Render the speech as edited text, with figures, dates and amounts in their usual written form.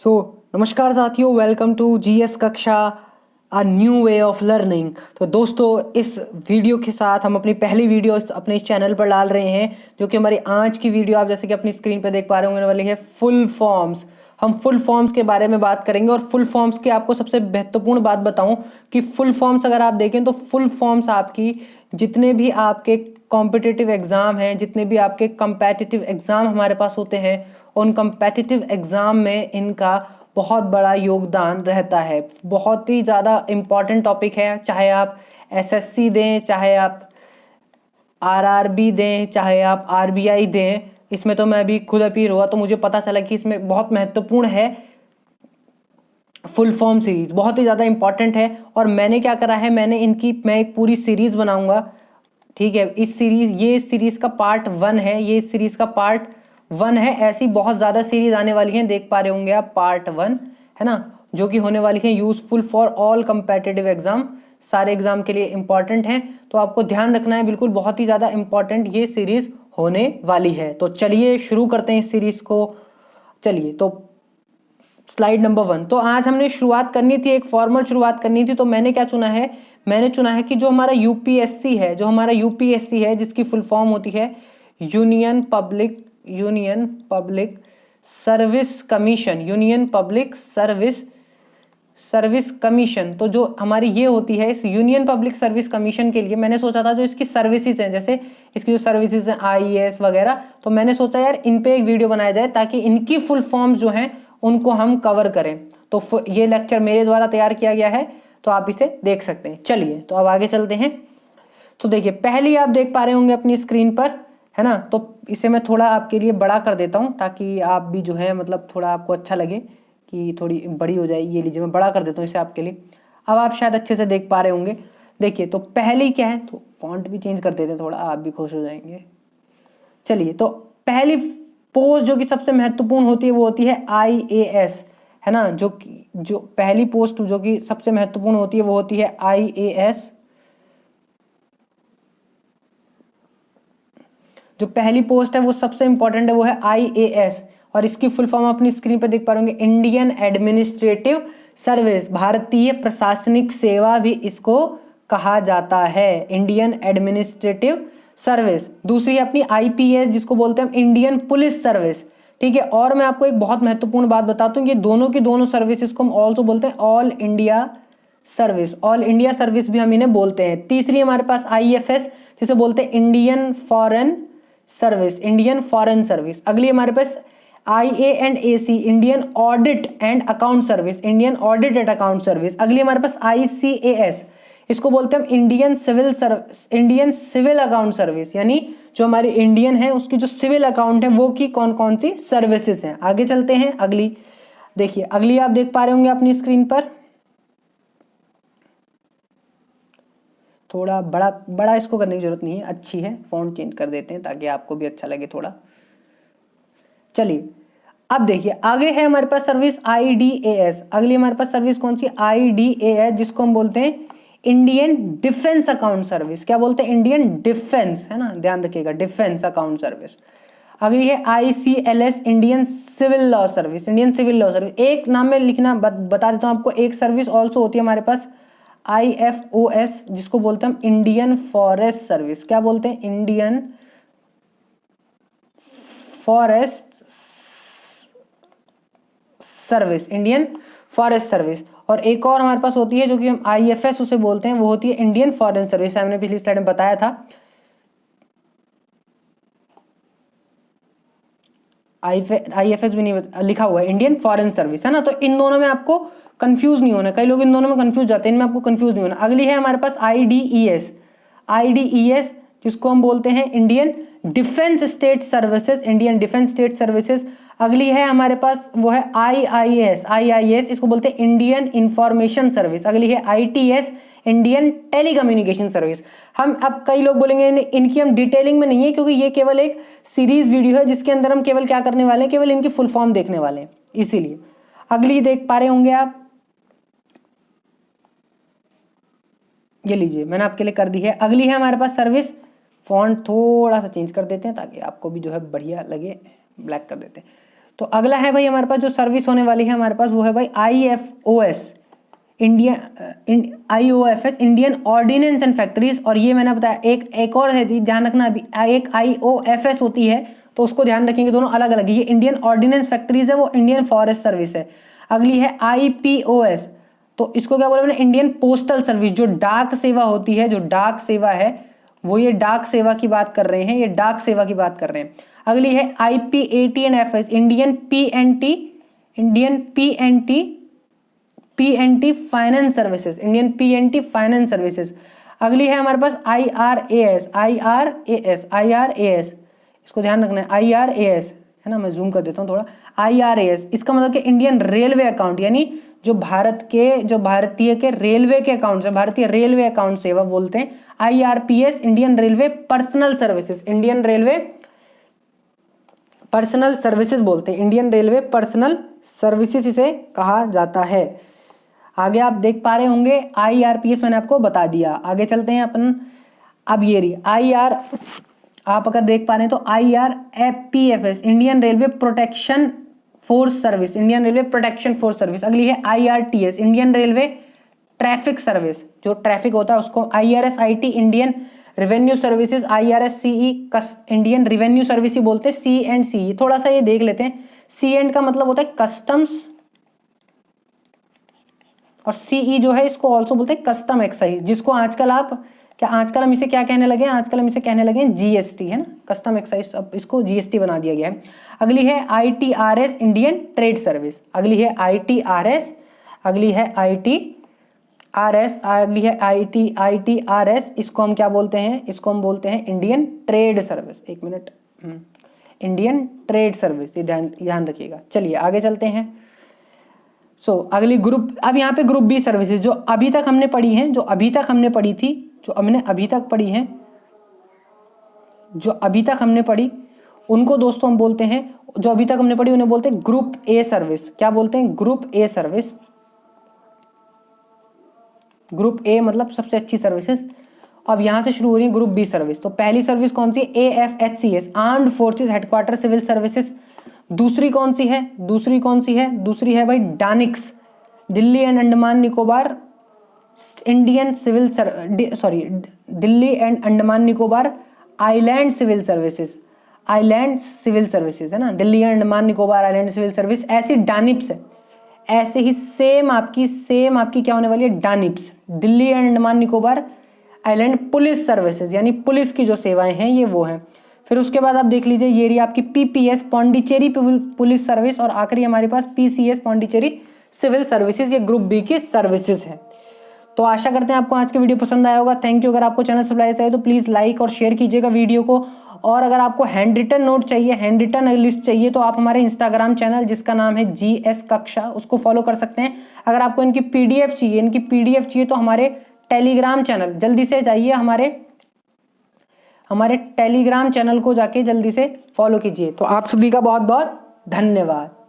सो नमस्कार साथियों, welcome to GS कक्षा a new way of learning. तो दोस्तों, इस वीडियो के साथ हम अपनी पहली वीडियो अपने इस चैनल पर डाल रहे हैं, जो कि हमारी आज की वीडियो आप जैसे कि अपनी स्क्रीन पर देख पा रहे होंगे वाली है फुल फॉर्म्स। हम फुल फॉर्म्स के बारे में बात करेंगे और फुल फॉर्म्स की आपको सबसे महत्वपूर्ण बात बताऊं कि फुल फॉर्म्स अगर आप देखें तो फुल फॉर्म्स आपकी जितने भी आपके कॉम्पिटिटिव एग्जाम हैं, जितने भी आपके कंपेटिटिव एग्जाम हमारे पास होते हैं, उन कंपेटिटिव एग्जाम में इनका बहुत बड़ा योगदान रहता है। बहुत ही ज़्यादा इम्पॉर्टेंट टॉपिक है, चाहे आप एसएससी दें, चाहे आप आरआरबी दें, चाहे आप आरबीआई दें। इसमें तो मैं अभी खुद अपीयर हुआ तो मुझे पता चला कि इसमें बहुत महत्वपूर्ण है। फुल फॉर्म सीरीज बहुत ही ज़्यादा इंपॉर्टेंट है और मैंने क्या करा है, मैं एक पूरी सीरीज बनाऊंगा। ठीक है, ये सीरीज का पार्ट 1 है, ये इस सीरीज का पार्ट 1 है। ऐसी बहुत ज़्यादा सीरीज आने वाली हैं, देख पा रहे होंगे आप, पार्ट 1 है ना, जो कि होने वाली है useful for all competitive exam, सारे एग्जाम के लिए इंपॉर्टेंट है। तो आपको ध्यान रखना है, बिल्कुल बहुत ही ज़्यादा इंपॉर्टेंट ये सीरीज होने वाली है। तो चलिए शुरू करते हैं इस सीरीज को। चलिए, तो स्लाइड नंबर 1। तो आज हमने शुरुआत करनी थी, एक फॉर्मल शुरुआत करनी थी। तो मैंने क्या चुना है, मैंने चुना है कि जो हमारा यूपीएससी है, जिसकी फुल फॉर्म होती है यूनियन पब्लिक सर्विस कमीशन। तो जो हमारी ये होती है, इस यूनियन पब्लिक सर्विस कमीशन के लिए मैंने सोचा था जो इसकी सर्विसेज हैं, जैसे इसकी जो सर्विसेज हैं आईएएस वगैरह, तो मैंने सोचा यार इन पे एक वीडियो बनाया जाए ताकि इनकी फुल फॉर्म्स जो हैं उनको हम कवर करें। तो ये लेक्चर मेरे द्वारा तैयार किया गया है, तो आप इसे देख सकते हैं। चलिए, तो अब आगे चलते हैं। तो देखिए, पहली आप देख पा रहे होंगे अपनी स्क्रीन पर, है ना। तो इसे मैं थोड़ा आपके लिए बड़ा कर देता हूं ताकि आप भी जो है मतलब थोड़ा आपको अच्छा लगे कि थोड़ी बड़ी हो जाए। ये लीजिए, मैं बड़ा कर देता हूँ इसे आपके लिए। अब आप शायद अच्छे से देख पा रहे होंगे। देखिए, तो पहली क्या है, तो फॉन्ट भी चेंज कर देते हैं थोड़ा, आप भी खुश हो जाएंगे। चलिए, तो पहली पोस्ट जो कि सबसे महत्वपूर्ण होती है वो होती है आईएएस, है ना। जो पहली पोस्ट जो कि सबसे महत्वपूर्ण होती है वो होती है आईएएस। जो पहली पोस्ट है वो सबसे इंपॉर्टेंट है, वो है आईएएस। और इसकी फुल फॉर्म अपनी स्क्रीन पर देख पा रहे होंगे, इंडियन एडमिनिस्ट्रेटिव सर्विस, भारतीय प्रशासनिक सेवा भी इसको कहा जाता है, इंडियन एडमिनिस्ट्रेटिव सर्विस। दूसरी है अपनी आईपीएस, जिसको बोलते हैं इंडियन पुलिस सर्विस। ठीक है, और मैं आपको एक बहुत महत्वपूर्ण बात बताता हूँ, ये दोनों की दोनों सर्विसेज को हम ऑल्सो बोलते हैं ऑल इंडिया सर्विस भी हम इन्हें बोलते हैं। तीसरी हमारे पास आईएफएस, जिसे बोलते हैं इंडियन फॉरेन सर्विस। अगली हमारे पास IAC, Indian audit and account service. अगली हमारे पास ICAS, इसको बोलते हैं हम इंडियन सिविल अकाउंट सर्विस, यानी जो हमारी इंडियन है उसकी जो सिविल अकाउंट है वो की कौन कौन सी सर्विसेज हैं। आगे चलते हैं। अगली देखिए, अगली आप देख पा रहे होंगे अपनी स्क्रीन पर, थोड़ा बड़ा इसको करने की जरूरत नहीं है, अच्छी है, फॉन्ट चेंज कर देते हैं ताकि आपको भी अच्छा लगे थोड़ा। चलिए, अब देखिए आगे है हमारे पास सर्विस IDAS। अगली हमारे पास सर्विस कौन सी, IDAS, जिसको हम बोलते हैं इंडियन डिफेंस अकाउंट सर्विस। क्या बोलते हैं, इंडियन डिफेंस, है ना, ध्यान रखिएगा, डिफेंस अकाउंट सर्विस। अगली है ICLS, Indian civil law service. एक नाम में लिखना बता देता हूं आपको, एक सर्विस ऑल्सो होती है हमारे पास IFOS, जिसको बोलते हैं हम इंडियन फॉरेस्ट सर्विस। क्या बोलते हैं, इंडियन फॉरेस्ट सर्विस। और एक और हमारे पास होती है जो कि हम IFS उसे बोलते हैं, वो होती है इंडियन फॉरेन सर्विस। हमने पिछली स्लाइड में बताया था, IFS भी नहीं लिखा हुआ है, इंडियन फॉरेन सर्विस, है ना। तो इन दोनों में आपको कंफ्यूज नहीं होना, कई लोग इन दोनों में कंफ्यूज जाते हैं, इनमें आपको कंफ्यूज नहीं होना। अगली है हमारे पास IDES, जिसको हम बोलते हैं इंडियन डिफेंस स्टेट सर्विसेज। अगली है हमारे पास, वो है IIS, इसको बोलते हैं इंडियन इंफॉर्मेशन सर्विस। अगली है ITS, इंडियन टेलीकम्युनिकेशन सर्विस। हम अब कई लोग बोलेंगे इनकी हम डिटेलिंग में नहीं है, क्योंकि ये केवल एक सीरीज वीडियो है जिसके अंदर हम केवल क्या करने वाले हैं, केवल इनकी फुल फॉर्म देखने वाले हैं, इसीलिए। अगली देख पा रहे होंगे आप, ये लीजिए मैंने आपके लिए कर दी है। अगली है हमारे पास सर्विस, फॉन्ट थोड़ा सा चेंज कर देते हैं ताकि आपको भी जो है बढ़िया लगे, ब्लैक कर देते हैं। तो अगला है भाई हमारे पास जो सर्विस होने वाली है हमारे पास, वो है भाई IFOS, IOFS, Indian ordinance and factories. और ये मैंने बताया एक और है, ध्यान रखना, अभी एक IOFS होती है तो उसको ध्यान रखेंगे, दोनों अलग अलग है। ये इंडियन ऑर्डिनेंस फैक्ट्रीज है, वो इंडियन फॉरेस्ट सर्विस है। अगली है IPOS, तो इसको क्या बोले मैंने, इंडियन पोस्टल सर्विस, जो डाक सेवा होती है, जो डाक सेवा है वो, ये डाक सेवा की बात कर रहे हैं, ये डाक सेवा की बात कर रहे हैं। अगली है IPAT and FS, Indian PNT finance services, Indian PNT finance services. अगली है हमारे पास IRAS, इसको ध्यान रखना है, IRAS है ना, मैं जूम कर देता हूँ थोड़ा। IRAS इसका मतलब कि इंडियन रेलवे अकाउंट, यानी जो भारतीय के रेलवे के अकाउंट है, भारतीय रेलवे अकाउंट सेवा बोलते हैं। IRPS, Indian railway personal services, Indian railway personal services बोलते हैं, इंडियन रेलवे पर्सनल सर्विसेज इसे कहा जाता है। आगे आप देख पा रहे होंगे IRPS मैंने आपको बता दिया। आगे चलते हैं अपन, अब ये रही आप अगर देख पा रहे हैं तो IRPFS, Indian railway protection force service, Indian railway protection force service. अगली है IRTS, Indian railway traffic service, जो ट्रैफिक होता है उसको। IRSIT, Indian revenue services. IRSCE, Indian revenue service ही बोलते हैं। C&CE, थोड़ा सा ये देख लेते हैं, C का मतलब होता है कस्टम्स, और CE जो है इसको ऑल्सो बोलते हैं कस्टम एक्साइज, जिसको आजकल आजकल हम इसे क्या कहने लगे हैं, आजकल हम इसे कहने लगे हैं GST, है ना, कस्टम एक्साइज, अब इसको GST बना दिया गया है। अगली है ITRS, इंडियन ट्रेड सर्विस। अगली है ITRS, अगली है ITRS, इसको हम क्या बोलते हैं, इसको हम बोलते हैं इंडियन ट्रेड सर्विस। एक मिनट, इंडियन ट्रेड सर्विस, ये ध्यान रखिएगा। चलिए आगे चलते हैं। अगली ग्रुप, अब यहाँ पे ग्रुप बी सर्विसेज जो अभी तक हमने पढ़ी हैं, जो अभी तक हमने पढ़ी उनको दोस्तों हम बोलते हैं, जो अभी तक हमने पढ़ी उन्हें बोलते हैं ग्रुप ए सर्विस। क्या बोलते हैं, group a service. Group A मतलब सबसे अच्छी सर्विसेज। अब यहां से शुरू हो रही है ग्रुप बी सर्विस। तो पहली सर्विस कौन सी है, AFHCS, armed forces headquarter civil services. दूसरी कौन सी है, दूसरी है भाई DANICS, Delhi and Andaman Nicobar Delhi and Andaman Nicobar island civil services, है ना, Delhi and Andaman Nicobar island civil service. ऐसी डानिप्स है, ऐसे ही सेम आपकी क्या होने वाली है, DANIPS, Delhi and Andaman Nicobar island police services, यानी पुलिस की जो सेवाएं हैं ये वो हैं। फिर उसके बाद आप देख लीजिए, ये रही आपकी PPS, पौंडीचेरी पुलिस सर्विस, और आखिरी हमारे पास PCS, पौंडीचेरी सिविल सर्विसेज। ये ग्रुप बी की सर्विसेज है। तो आशा करते हैं आपको आज की वीडियो पसंद आया होगा। Thank you. अगर आपको चैनल सब्सक्राइब चाहिए तो प्लीज़ लाइक और शेयर कीजिएगा वीडियो को। और अगर आपको हैंड रिटन नोट चाहिए, हैंड रिटन लिस्ट चाहिए, तो आप हमारे इंस्टाग्राम चैनल जिसका नाम है GS कक्षा, उसको फॉलो कर सकते हैं। अगर आपको इनकी PDF चाहिए तो हमारे टेलीग्राम चैनल, जल्दी से जाइए हमारे टेलीग्राम चैनल को जाके जल्दी से फॉलो कीजिए। तो आप सभी का बहुत बहुत धन्यवाद।